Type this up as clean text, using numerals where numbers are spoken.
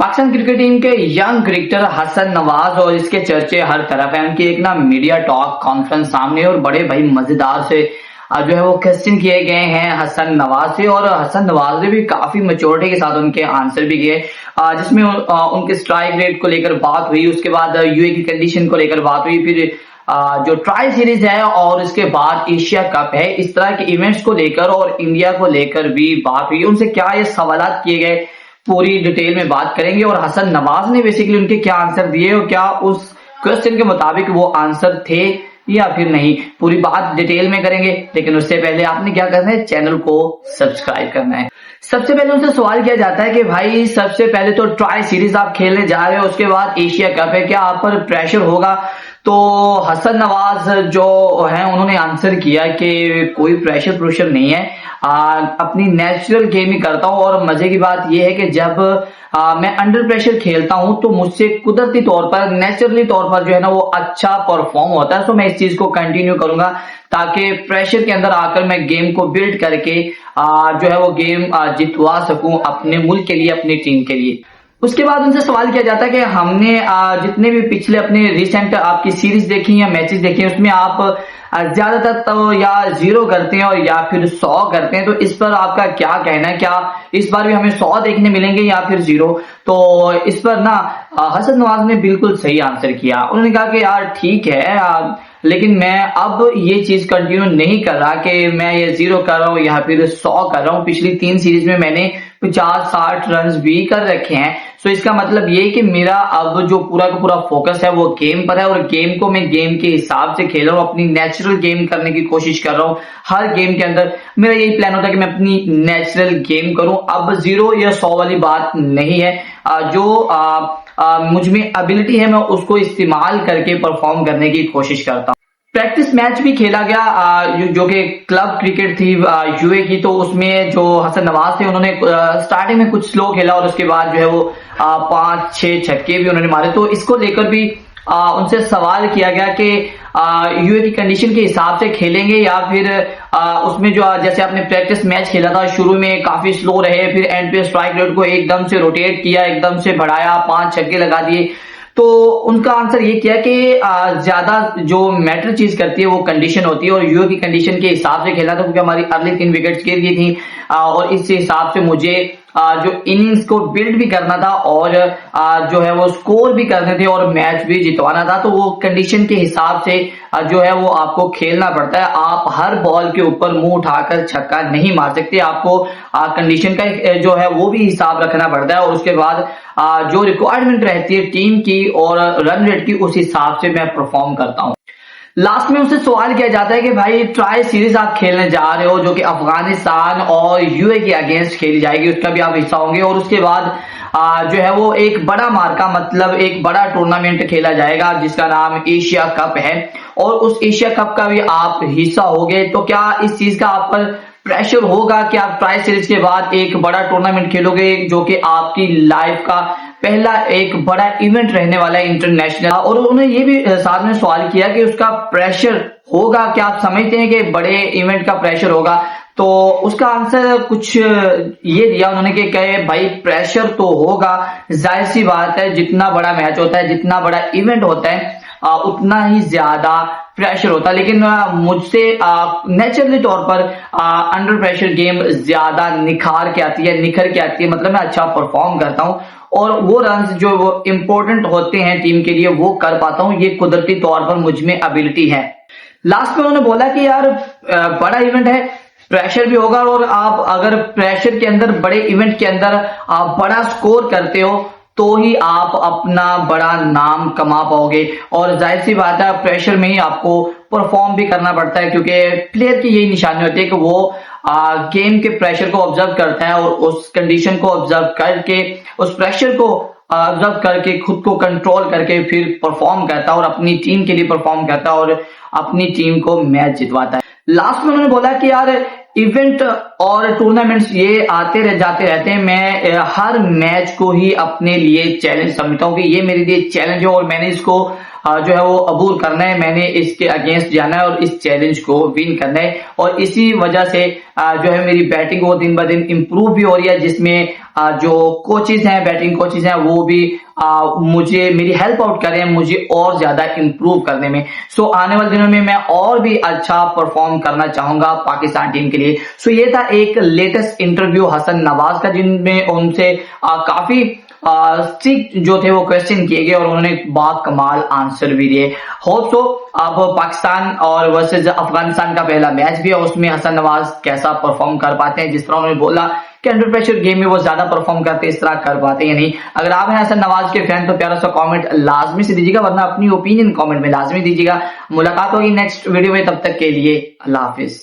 Pakistan cricket team के young cricketer Hasan Nawaz और इसके चर्चे हर तरफ है। उनकी एक ना मीडिया टॉक कॉन्फ्रेंस सामने और बड़े भाई मजेदार से जो है वो क्वेश्चन किए गए हैं हसन नवाज से, और हसन नवाज ने भी काफी मेच्योरिटी के साथ उनके आंसर भी किए, जिसमें उनके स्ट्राइक रेट को लेकर बात हुई, उसके बाद यूए की कंडीशन को लेकर बात हुई, फिर जो ट्रायल सीरीज है और इसके बाद एशिया कप है, इस तरह के इवेंट्स को लेकर और इंडिया को लेकर भी बात हुई। उनसे क्या ये सवालात किए गए, पूरी डिटेल में बात करेंगे और हसन नवाज ने बेसिकली उनके क्या आंसर दिए और क्या उस क्वेश्चन के मुताबिक वो आंसर थे या फिर नहीं, पूरी बात डिटेल में करेंगे। लेकिन उससे पहले आपने क्या करना है, चैनल को सब्सक्राइब करना है। सबसे पहले उनसे सवाल किया जाता है कि भाई सबसे पहले तो ट्राई सीरीज आप खेलने जा रहे हो, उसके बाद एशिया कप है, क्या आप पर प्रेशर होगा? तो हसन नवाज जो है उन्होंने आंसर किया कि कोई प्रेशर नहीं है, अपनी नेचुरल गेम ही करता हूं, और मजे की बात यह है कि जब मैं अंडर प्रेशर खेलता हूं तो मुझसे कुदरती तौर पर, नेचुरली तौर पर जो है ना वो अच्छा परफॉर्म होता है। तो मैं इस चीज को कंटिन्यू करूंगा ताकि प्रेशर के अंदर आकर मैं गेम को बिल्ड करके जो है वो गेम जितवा सकूं अपने मुल्क के लिए, अपनी टीम के लिए। उसके बाद उनसे सवाल किया जाता है कि हमने जितने भी पिछले अपने रिसेंट आपकी सीरीज देखी या मैचेस देखे उसमें आप ज्यादातर तो या 0 करते हैं और या फिर 100 करते हैं, तो इस पर आपका क्या कहना है? क्या इस बार भी हमें 100 देखने मिलेंगे या फिर 0? तो इस पर ना हसन नवाज ने बिल्कुल सही आंसर किया। उन्होंने कहा कि यार ठीक है, लेकिन मैं अब ये चीज कंटिन्यू नहीं कर रहा कि मैं ये 0 कर रहा हूँ या फिर 100 कर रहा हूँ। पिछली 3 सीरीज में मैंने 50-60 रन भी कर रखे हैं। सो इसका मतलब ये कि मेरा अब जो पूरा का पूरा फोकस है वो गेम पर है, और गेम को मैं गेम के हिसाब से खेल रहा हूँ, अपनी नेचुरल गेम करने की कोशिश कर रहा हूँ। हर गेम के अंदर मेरा यही प्लान होता है कि मैं अपनी नेचुरल गेम करूं। अब 0 या 100 वाली बात नहीं है, जो मुझ में एबिलिटी है मैं उसको इस्तेमाल करके परफॉर्म करने की कोशिश करता हूं। प्रैक्टिस मैच भी खेला गया जो कि क्लब क्रिकेट थी यूए की, तो उसमें जो हसन नवाज थे उन्होंने स्टार्टिंग में कुछ स्लो खेला और उसके बाद जो है वो 5-6 छक्के भी उन्होंने मारे। तो इसको लेकर भी उनसे सवाल किया गया कि यूए की कंडीशन के हिसाब से खेलेंगे या फिर उसमें जो जैसे आपने प्रैक्टिस मैच खेला था शुरू में काफी स्लो रहे, फिर एंड पे स्ट्राइक रेट को एकदम से रोटेट किया, एकदम से बढ़ाया, 5 छक्के लगा दिए। तो उनका आंसर ये किया कि ज्यादा जो मैटर चीज करती है वो कंडीशन होती है, और यूए की कंडीशन के हिसाब से खेला था क्योंकि हमारी अर्ली 3 विकेट्स गिर गई थी, और इस हिसाब से मुझे जो इनिंग्स को बिल्ड भी करना था और जो है वो स्कोर भी करने थे और मैच भी जितवाना था। तो वो कंडीशन के हिसाब से जो है वो आपको खेलना पड़ता है। आप हर बॉल के ऊपर मुंह उठाकर छक्का नहीं मार सकते, आपको कंडीशन का जो है वो भी हिसाब रखना पड़ता है, और उसके बाद जो रिक्वायरमेंट रहती है टीम की और रन रेट की, उस हिसाब से मैं परफॉर्म करता हूं। लास्ट में उससे सवाल किया जाता है कि भाई ट्राई सीरीज आप खेलने जा रहे हो जो कि अफगानिस्तान और यूए के अगेंस्ट खेली जाएगी, उसका भी आप हिस्सा होंगे, और उसके बाद जो है वो एक बड़ा मार्का, मतलब एक बड़ा टूर्नामेंट खेला जाएगा जिसका नाम एशिया कप है, और उस एशिया कप का भी आप हिस्सा होगे। तो क्या इस चीज का आप पर प्रेशर होगा कि आप ट्राई सीरीज के बाद एक बड़ा टूर्नामेंट खेलोगे जो कि आपकी लाइफ का पहला एक बड़ा इवेंट रहने वाला है इंटरनेशनल? और उन्होंने ये भी साथ में सवाल किया कि उसका प्रेशर होगा, क्या आप समझते हैं कि बड़े इवेंट का प्रेशर होगा? तो उसका आंसर कुछ ये दिया उन्होंने कि कहे भाई प्रेशर तो होगा, जाहिर सी बात है, जितना बड़ा मैच होता है, जितना बड़ा इवेंट होता है उतना ही ज्यादा प्रेशर होता है। लेकिन मुझसे नेचुरली तौर पर अंडर प्रेशर गेम ज्यादा निखार के आती है, मतलब मैं अच्छा परफॉर्म करता हूं और वो रन जो वो इंपॉर्टेंट होते हैं टीम के लिए वो कर पाता हूं, ये कुदरती तौर पर मुझ में एबिलिटी है। लास्ट में उन्होंने बोला कि यार बड़ा इवेंट है, प्रेशर भी होगा, और आप अगर प्रेशर के अंदर, बड़े इवेंट के अंदर आप बड़ा स्कोर करते हो तो ही आप अपना बड़ा नाम कमा पाओगे, और जाहिर सी बात है प्रेशर में ही आपको परफॉर्म भी करना पड़ता है, क्योंकि प्लेयर की यही निशानी होती है कि वो गेम के प्रेशर को ऑब्जर्व करता है और उस कंडीशन को ऑब्जर्व करके, उस प्रेशर को ऑब्जर्व करके, खुद को कंट्रोल करके फिर परफॉर्म करता है और अपनी टीम के लिए परफॉर्म करता है और अपनी टीम को मैच जितवाता है। लास्ट में उन्होंने बोला कि यार इवेंट और टूर्नामेंट्स ये आते रह जाते रहते हैं, मैं हर मैच को ही अपने लिए चैलेंज समझता हूँ कि ये मेरे लिए चैलेंज है और मैंने इसको जो है वो अबूर करना है, मैंने इसके अगेंस्ट जाना है और इस चैलेंज को विन करना है। और इसी वजह से जो है मेरी बैटिंग वो दिन ब दिन इम्प्रूव भी हो रही है, जिसमें जो कोचेज हैं, बैटिंग कोचेज हैं, वो भी मुझे मेरी हेल्प आउट कर रहे हैं मुझे और ज्यादा इम्प्रूव करने में। सो आने वाले दिनों में मैं और भी अच्छा परफॉर्म करना चाहूंगा पाकिस्तान टीम के लिए। सो ये था एक लेटेस्ट इंटरव्यू हसन नवाज का, जिनमें उनसे काफी स्ट्रिक्ट जो थे वो क्वेश्चन किए गए और उन्होंने बाकमाल आंसर भी दिए। होप सो अब पाकिस्तान और वर्सेस अफगानिस्तान का पहला मैच भी है, उसमें हसन नवाज कैसा परफॉर्म कर पाते हैं। जिस तरह उन्होंने बोला कि अंडर प्रेशर गेम में वो ज्यादा परफॉर्म करते हैं, इस तरह कर पाते हैं नहीं। अगर आप हैं हसन नवाज के फैन तो प्यारा सा कमेंट लाजमी से दीजिएगा, वरना अपनी ओपिनियन कमेंट में लाजमी दीजिएगा। मुलाकात होगी नेक्स्ट वीडियो में, तब तक के लिए अल्लाह हाफिज।